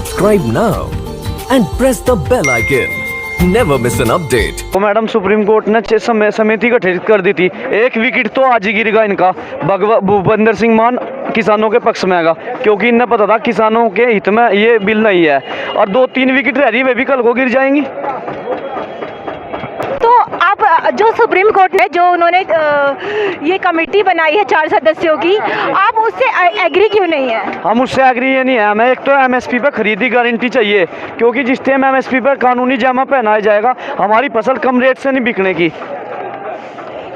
Subscribe now and press the bell icon. Never miss an update. तो madam supreme court ने समिति गठित कर दी थी। एक विकेट तो आज ही गिरेगा इनका। भूपेंद्र सिंह मान किसानों के पक्ष में आएगा, क्योंकि इन्हें पता था किसानों के हित में ये बिल नहीं है। और 2-3 विकेट रह रही वे भी कल को गिर जाएंगी। तो आप जो सुप्रीम कोर्ट ने जो उन्होंने ये कमेटी बनाई है 4 सदस्यों की, आप उससे एग्री क्यों नहीं है? हम उससे एग्री ये नहीं है। हमें एक तो एमएसपी पर खरीदी गारंटी चाहिए, क्योंकि जिस टाइम एमएसपी पर कानूनी जामा पहनाया जाएगा हमारी फसल कम रेट से नहीं बिकने की।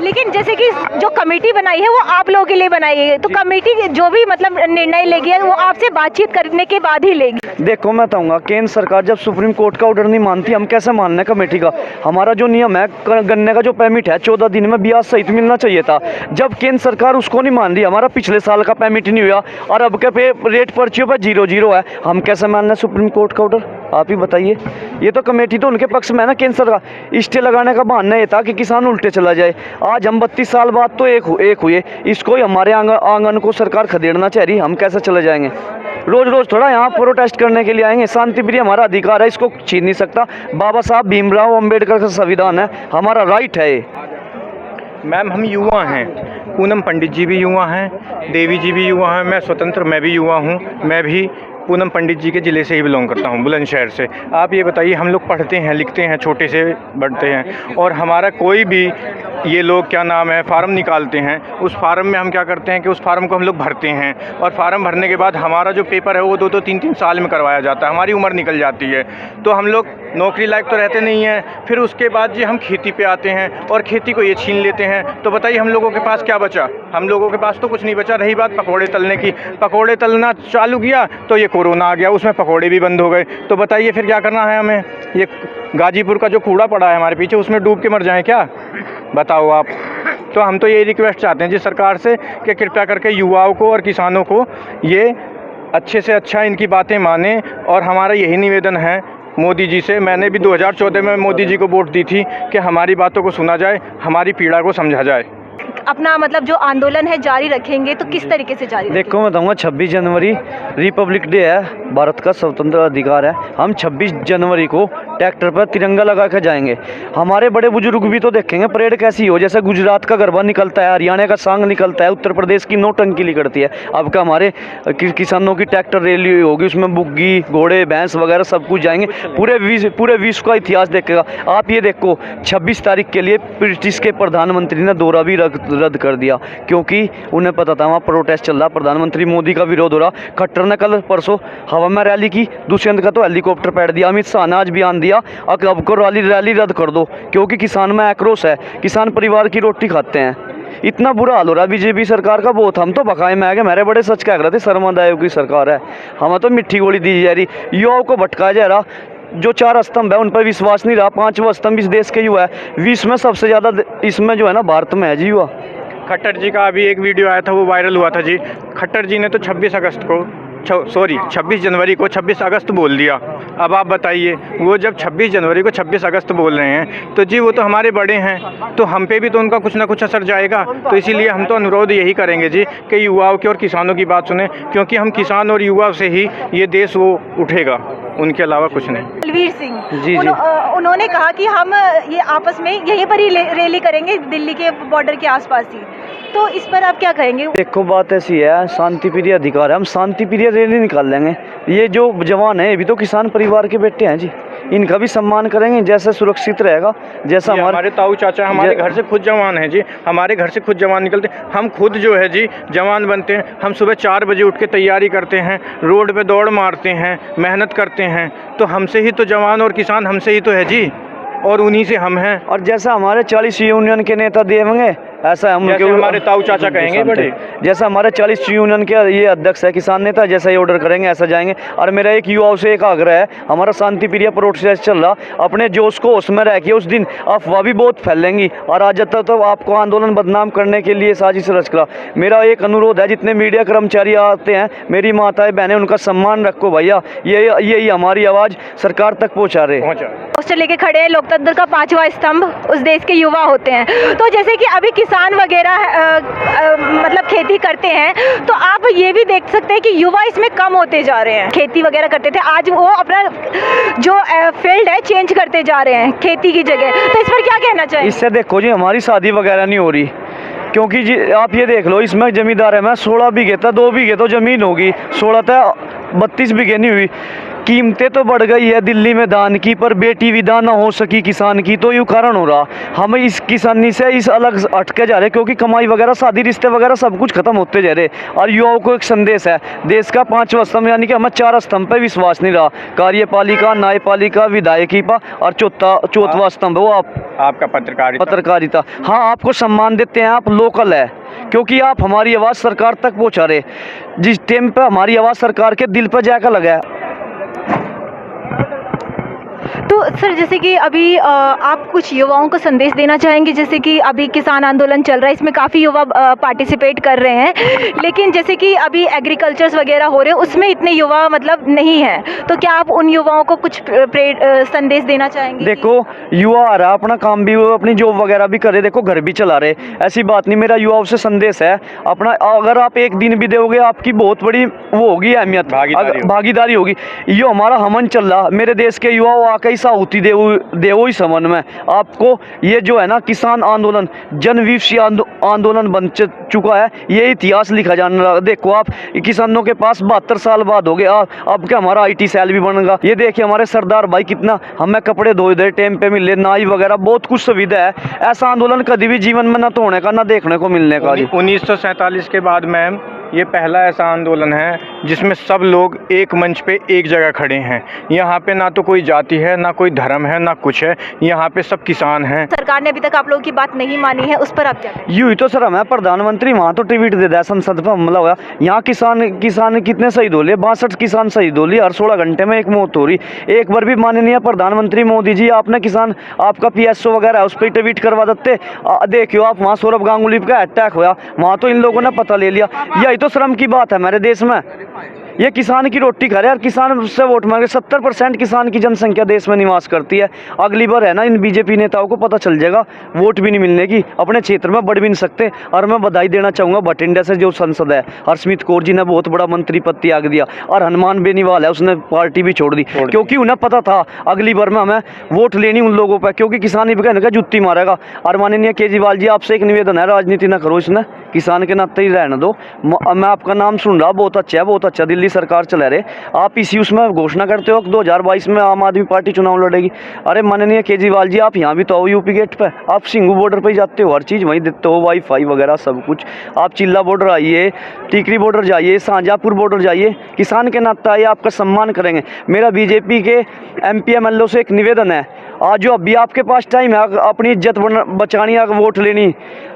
लेकिन जैसे कि जो कमेटी बनाई है वो आप लोगों के लिए बनाई है, तो कमेटी जो भी मतलब निर्णय लेगी वो आपसे बातचीत करने के बाद ही लेगी। देखो मैं बताऊंगा, केंद्र सरकार जब सुप्रीम कोर्ट का ऑर्डर नहीं मानती, हम कैसे मानने कमेटी का? हमारा जो नियम है गन्ने का जो पेमेंट है 14 दिन में ब्याज सहित मिलना चाहिए था। जब केंद्र सरकार उसको नहीं मान रही, हमारा पिछले साल का पेमेंट नहीं हुआ और अब के पे रेट पर्चियों पर 0-0 है, हम कैसे मान रहे सुप्रीम कोर्ट का ऑर्डर? आप ही बताइए। ये तो कमेटी तो उनके पक्ष में है ना। केंद्र सरकार स्टे लगाने का बहाना ये था कि किसान उल्टे चला जाए। आज हम 32 साल बाद तो एक हुए, इसको ही हमारे आंगन को सरकार खदेड़ना चाह रही। हम कैसे चले जाएंगे? रोज रोज थोड़ा यहाँ प्रोटेस्ट करने के लिए आएंगे। शांति प्रिय हमारा अधिकार है, इसको छीन नहीं सकता। बाबा साहब भीमराव अंबेडकर का संविधान है, हमारा राइट है ये। मैम हम युवा हैं, पूनम पंडित जी भी युवा हैं, देवी जी भी युवा हैं, मैं स्वतंत्र मैं भी युवा हूँ। मैं भी पूनम पंडित जी के ज़िले से ही बिलोंग करता हूँ, बुलंदशहर से। आप ये बताइए, हम लोग पढ़ते हैं लिखते हैं, छोटे से बढ़ते हैं, और हमारा कोई भी ये लोग क्या नाम है फार्म निकालते हैं, उस फार्म में हम क्या करते हैं कि उस फार्म को हम लोग भरते हैं, और फार्म भरने के बाद हमारा जो पेपर है वो 2-2 3-3 साल में करवाया जाता है। हमारी उम्र निकल जाती है, तो हम लोग नौकरी लायक तो रहते नहीं हैं। फिर उसके बाद जी हम खेती पे आते हैं और खेती को ये छीन लेते हैं। तो बताइए हम लोगों के पास क्या बचा? हम लोगों के पास तो कुछ नहीं बचा। रही बात पकौड़े तलने की, पकौड़े तलना चालू किया तो ये कोरोना आ गया, उसमें पकौड़े भी बंद हो गए। तो बताइए फिर क्या करना है हमें? ये गाजीपुर का जो कूड़ा पड़ा है हमारे पीछे, उसमें डूब के मर जाएं क्या? बताओ आप। तो हम तो ये रिक्वेस्ट चाहते हैं जी सरकार से कि कृपया करके युवाओं को और किसानों को ये अच्छे से अच्छा इनकी बातें माने। और हमारा यही निवेदन है मोदी जी से। मैंने भी 2014 में मोदी जी को वोट दी थी कि हमारी बातों को सुना जाए, हमारी पीड़ा को समझा जाए। अपना मतलब जो आंदोलन है जारी रखेंगे तो किस तरीके से जारी रखेंगे? देखो मैं बताऊँगा, 26 जनवरी रिपब्लिक डे है, भारत का स्वतंत्र अधिकार है। हम 26 जनवरी को ट्रैक्टर पर तिरंगा लगा कर जाएंगे। हमारे बड़े बुजुर्ग भी तो देखेंगे परेड कैसी हो। जैसे गुजरात का गरबा निकलता है, हरियाणा का सांग निकलता है, उत्तर प्रदेश की नौटंकी निकलती है। अब का हमारे किसानों की ट्रैक्टर रैली होगी, उसमें बुग्गी घोड़े भैंस वगैरह सब कुछ जाएंगे। पूरे विश्व का इतिहास देखेगा। आप ये देखो 26 तारीख के लिए ब्रिटिश के प्रधानमंत्री ने दौरा भी रद्द कर दिया, क्योंकि उन्हें पता था वहाँ प्रोटेस्ट चल रहा, प्रधानमंत्री मोदी का विरोध हो रहा। खट्टर ने कल परसों हवा में रैली की, दुष्यंत का तो हेलीकॉप्टर पैर दिया, अमित शाह ने आज बयान दिया अब को रैली रद्द कर दो, क्योंकि किसान में आक्रोश है। किसान परिवार की रोटी खाते हैं। इतना बुरा हाल हो रहा है बीजेपी सरकार का बहुत। हम तो बकाए में आ गए। मेरे बड़े सच कह रहे थे शर्मादायक की सरकार है, हमें तो मिट्टी गोली दी जा रही, युवाओं को भटकाया जा रहा। जो 4 स्तंभ है उन पर विश्वास नहीं रहा। 5वां स्तंभ इस देश के युवा है। विश्व में सबसे ज़्यादा इसमें जो है ना भारत में है जी युवा। खट्टर जी का अभी एक वीडियो आया था, वो वायरल हुआ था जी। खट्टर जी ने तो 26 जनवरी को 26 अगस्त बोल दिया। अब आप बताइए, वो जब 26 जनवरी को 26 अगस्त बोल रहे हैं तो जी वो तो हमारे बड़े हैं, तो हम पे भी तो उनका कुछ ना कुछ असर जाएगा। तो इसीलिए हम तो अनुरोध यही करेंगे जी कि युवाओं की और किसानों की बात सुने, क्योंकि हम किसान और युवा से ही ये देश वो उठेगा, उनके अलावा कुछ नहीं। बलवीर सिंह जी उन्होंने कहा कि हम ये आपस में यहीं पर ही रैली करेंगे, दिल्ली के बॉर्डर के आसपास ही। तो इस पर आप क्या कहेंगे? देखो बात ऐसी है, शांति प्रिय अधिकार है, हम शांति प्रिय रैली निकाल लेंगे। ये जो जवान है ये भी तो किसान परिवार के बेटे हैं जी, इनका भी सम्मान करेंगे जैसे सुरक्षित रहेगा। जैसा हमारे ताऊ चाचा हमारे घर से खुद जवान हैं जी, हमारे घर से खुद जवान निकलते हैं। हम खुद जो है जी जवान बनते हैं। हम सुबह 4 बजे उठ के तैयारी करते हैं, रोड पे दौड़ मारते हैं, मेहनत करते हैं। तो हमसे ही तो जवान और किसान हमसे ही तो है जी, और उन्हीं से हम हैं। और जैसा हमारे 40 यूनियन के नेता देंगे ऐसा हम हमारे ताऊ चाचा कहेंगे बड़े, जैसा हमारे 40 यूनियन के ये अध्यक्ष है किसान नेता, जैसा ये ऑर्डर करेंगे ऐसा जाएंगे। और मेरा एक युवाओं से एक आग्रह है, हमारा शांति प्रिय प्रोटेस्ट चल रहा, अपने जोश को उसमें रह के उस दिन अफवाह भी बहुत फैलेंगी और आज तक तो आपको आंदोलन बदनाम करने के लिए साजिश रच करा। मेरा एक अनुरोध है, जितने मीडिया कर्मचारी आते हैं, मेरी माताएं बहनें, उनका सम्मान रखो भैया। यही हमारी आवाज़ सरकार तक पहुँचा रहे। पोस्टर लेके खड़े हैं, लोकतंत्र का 5वां स्तंभ उस देश के युवा होते हैं। तो जैसे कि अभी किसान वगैरह मतलब खेती करते हैं, तो आप ये भी देख सकते हैं कि युवा इसमें कम होते जा रहे हैं। खेती वगैरह करते थे, आज वो अपना जो फील्ड है चेंज करते जा रहे हैं खेती की जगह। तो इस पर क्या कहना चाहिए? इससे देखो जी, हमारी शादी वगैरह नहीं हो रही, क्योंकि जी आप ये देख लो, इसमें जमींदार है, मैं 16 बीघे था, 2 बीघे तो ज़मीन होगी, 16 था 32 बीघे नहीं हुई। कीमतें तो बढ़ गई है दिल्ली में धान की, पर बेटी विदा ना हो सकी किसान की, तो यूँ कारण हो रहा। हम इस किसानी से इस अलग हटके जा रहे, क्योंकि कमाई वगैरह, शादी रिश्ते वगैरह सब कुछ खत्म होते जा रहे। और युवाओं को एक संदेश है, देश का 5वां स्तंभ, यानी कि हमें 4 स्तंभ पे विश्वास नहीं रहा, कार्यपालिका, न्यायपालिका, विधायकी पर, और चौथवा स्तंभ वो आपका पत्रकारिता। हाँ, आपको सम्मान देते हैं, आप लोकल है, क्योंकि आप हमारी आवाज़ सरकार तक पहुंचा रहे। जिस टाइम पे हमारी आवाज़ सरकार के दिल पर जाकर लगा है। तो सर, जैसे कि अभी आप कुछ युवाओं को संदेश देना चाहेंगे, जैसे कि अभी किसान आंदोलन चल रहा है, इसमें काफ़ी युवा पार्टिसिपेट कर रहे हैं, लेकिन जैसे कि अभी एग्रीकल्चर्स वगैरह हो रहे हैं, उसमें इतने युवा मतलब नहीं हैं, तो क्या आप उन युवाओं को कुछ संदेश देना चाहेंगे? देखो, युवा आ रहा, अपना काम भी, अपनी जॉब वगैरह भी करे, देखो घर भी चला रहे, ऐसी बात नहीं। मेरा युवाओं से संदेश है अपना, अगर आप एक दिन भी दोगे, आपकी बहुत बड़ी वो होगी अहमियत, भागीदारी होगी। ये हमारा हमन चल रहा, मेरे देश के युवाओं आके आहुति देवो ही समन में। आपको ये जो है ना, किसान आंदोलन जनविपक्षी आंदोलन बन चुका है, ये इतिहास लिखा जाने लगा। देखो, आप किसानों के पास 72 साल बाद हो गए, अब क्या हमारा IT सेल भी बनेगा। ये देखिए हमारे सरदार भाई कितना हमें कपड़े धोए दे, टाइम पे मिले, नाई वगैरह बहुत कुछ सुविधा है। ऐसा आंदोलन कभी भी जीवन में ना तो होने का, ना देखने को मिलने का। 1947 के बाद मैम ये पहला ऐसा आंदोलन है जिसमें सब लोग एक मंच पे एक जगह खड़े हैं। यहाँ पे ना तो कोई जाति है, ना कोई धर्म है, ना कुछ है, यहाँ पे सब किसान हैं। सरकार ने अभी तक आप लोगों की बात नहीं मानी है, उस पर आप क्या कहें? यूँ ही तो सर, हमें प्रधानमंत्री वहाँ तो ट्वीट दे दिया, संसद पर हमला हुआ, यहाँ किसान कितने शहीद हो लिए, 62 किसान शहीद हो लिए, हर 16 घंटे में एक मौत हो रही। एक बार भी माननीय प्रधानमंत्री मोदी जी, आपने किसान, आपका PSO वगैरह उस पर ट्वीट करवा देते। देखियो आप, वहाँ सौरभ गांगुली का अटैक हुआ, वहाँ तो इन लोगों ने पता ले लिया। यही तो शर्म की बात है हमारे देश में। ये किसान की रोटी खा रहे हैं और किसान से वोट मांगे। 70% किसान की जनसंख्या देश में निवास करती है। अगली बार है ना, इन बीजेपी नेताओं को पता चल जाएगा, वोट भी नहीं मिलने की, अपने क्षेत्र में बढ़ भी नहीं सकते। और मैं बधाई देना चाहूँगा भटिंडा से जो सांसद है हरस्मित कौर जी ने बहुत बड़ा मंत्री पद त्याग दिया। और हनुमान बेनीवाल है, उसने पार्टी भी छोड़ दी, क्योंकि उन्हें पता था अगली बार में हमें वोट लेनी उन लोगों पर, क्योंकि किसान ही कहने का जुत्ती मारेगा। और माननीय केजरीवाल जी, आपसे एक निवेदन है, राजनीति ना करो, इसने किसान के नाते ही रहने दो। मैं आपका नाम सुन रहा, बहुत अच्छा है, बहुत अच्छा, दिल्ली सरकार चला रहे। आप इसी उसमें घोषणा करते हो कि 2022 में आम आदमी पार्टी चुनाव लड़ेगी। अरे माननीय केजरीवाल जी, आप यहाँ भी तो आओ, यूपी गेट पे, आप सिंघू बॉर्डर पे ही जाते हो, हर चीज़ वहीं देते हो, वाईफाई वगैरह सब कुछ। आप चिल्ला बॉर्डर आइए, टीकरी बॉर्डर जाइए, शाहजहाँपुर बॉर्डर जाइए, किसान के नाते आइए, आपका सम्मान करेंगे। मेरा बीजेपी के MP MLO से एक निवेदन है, आज जो अभी आपके पास टाइम है अपनी इज्जत बचानी है, वोट लेनी,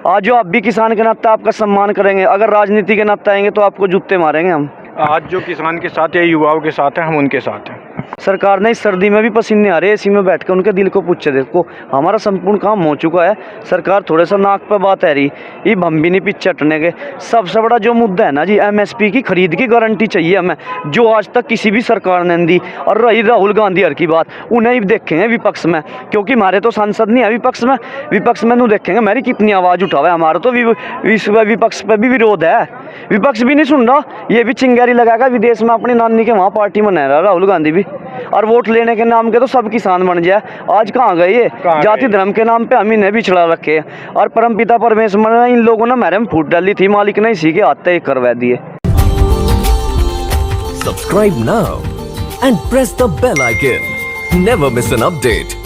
आज जो आप भी किसान के नाते आपका सम्मान करेंगे। अगर राजनीति के नाते आएंगे तो आपको जूते मारेंगे हम। आज जो किसान के साथ या युवाओं के साथ हैं, हम उनके साथ हैं। सरकार ने इस सर्दी में भी पसीने आ रहे हैं, AC में बैठ कर उनके दिल को पूछे, देखो हमारा संपूर्ण काम हो चुका है, सरकार थोड़े सा नाक पे बात है रही, ये हम भी नहीं पीछे हटने के। सबसे बड़ा जो मुद्दा है ना जी, MSP की खरीद की गारंटी चाहिए हमें, जो आज तक किसी भी सरकार ने दी। और रही राहुल गांधी हर की बात, उन्हें ही देखेंगे विपक्ष में, क्योंकि हमारे तो सांसद नहीं है विपक्ष में। विपक्ष में देखेंगे मेरी कितनी आवाज़ उठावे, हमारा तो विपक्ष पर भी विरोध है, विपक्ष भी नहीं सुन रहा। ये भी चिंगारी लगाएगा विदेश में, अपनी नानी के वहाँ पार्टी मना रहा राहुल गांधी भी। और वोट लेने के नाम के तो सब किसान बन जाए। आज कहाँ गए ये, जाति धर्म के नाम पे हम इन्हें भी छड़ा रखे। और परमपिता परमेश्वर ने इन लोगों ने मेरे में फूट डाली थी, मालिक ने इसी के हाथ ही करवा दिए। Subscribe now and press the bell icon. Never miss an update.